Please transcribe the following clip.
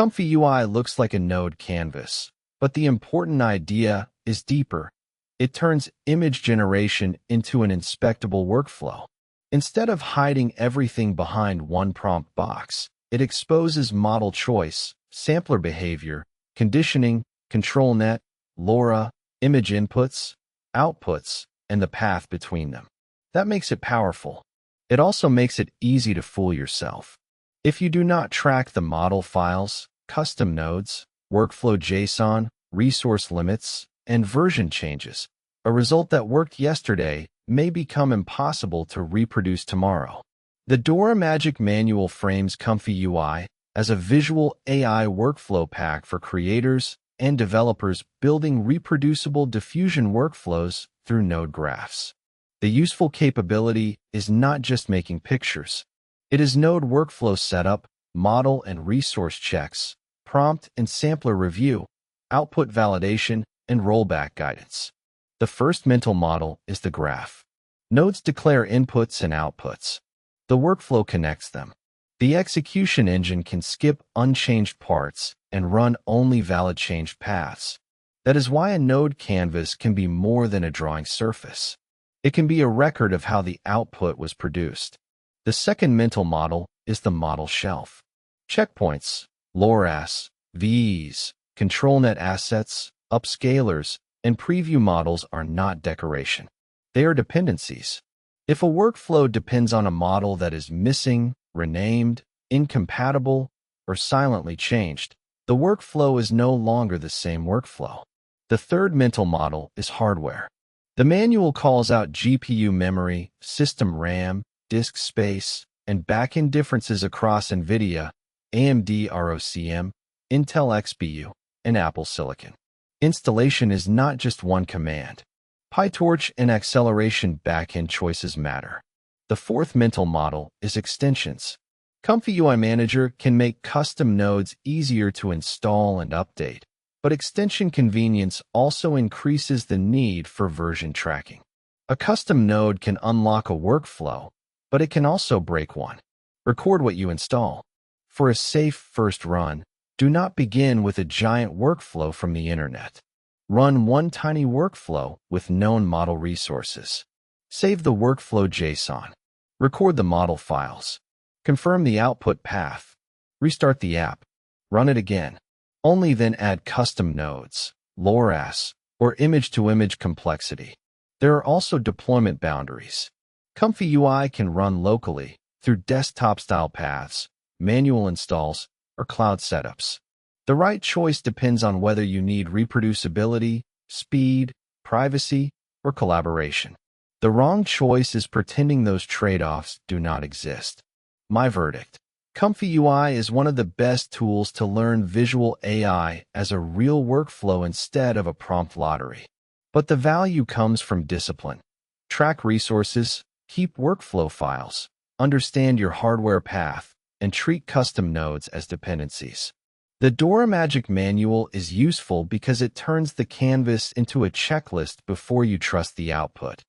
ComfyUI looks like a node canvas, but the important idea is deeper. It turns image generation into an inspectable workflow. Instead of hiding everything behind one prompt box, it exposes model choice, sampler behavior, conditioning, control net, LoRa, image inputs, outputs, and the path between them. That makes it powerful. It also makes it easy to fool yourself. If you do not track the model files, custom nodes, workflow JSON, resource limits, and version changes, a result that worked yesterday may become impossible to reproduce tomorrow. The Doramagic Manual frames ComfyUI as a visual AI workflow pack for creators and developers building reproducible diffusion workflows through node graphs. The useful capability is not just making pictures. It is node workflow setup, model and resource checks, prompt and sampler review, output validation, and rollback guidance. The first mental model is the graph. Nodes declare inputs and outputs. The workflow connects them. The execution engine can skip unchanged parts and run only valid changed paths. That is why a node canvas can be more than a drawing surface. It can be a record of how the output was produced. The second mental model is the model shelf. Checkpoints, LoRa's, VEs, control net assets, upscalers, and preview models are not decoration. They are dependencies. If a workflow depends on a model that is missing, renamed, incompatible, or silently changed, the workflow is no longer the same workflow. The third mental model is hardware. The manual calls out GPU memory, system RAM, disk space, and backend differences across NVIDIA, AMD ROCm, Intel XPU, and Apple Silicon. Installation is not just one command. PyTorch and acceleration backend choices matter. The fourth mental model is extensions. ComfyUI Manager can make custom nodes easier to install and update, but extension convenience also increases the need for version tracking. A custom node can unlock a workflow, but it can also break one. Record what you install. For a safe first run, do not begin with a giant workflow from the internet. Run one tiny workflow with known model resources. Save the workflow JSON. Record the model files. Confirm the output path. Restart the app. Run it again. Only then add custom nodes, LoRa's, or image-to-image complexity. There are also deployment boundaries. ComfyUI can run locally through desktop-style paths, manual installs, or cloud setups. The right choice depends on whether you need reproducibility, speed, privacy, or collaboration. The wrong choice is pretending those trade-offs do not exist. My verdict: ComfyUI is one of the best tools to learn visual AI as a real workflow instead of a prompt lottery. But the value comes from discipline. Track resources, keep workflow files, understand your hardware path, and treat custom nodes as dependencies. The Doramagic Manual is useful because it turns the canvas into a checklist before you trust the output.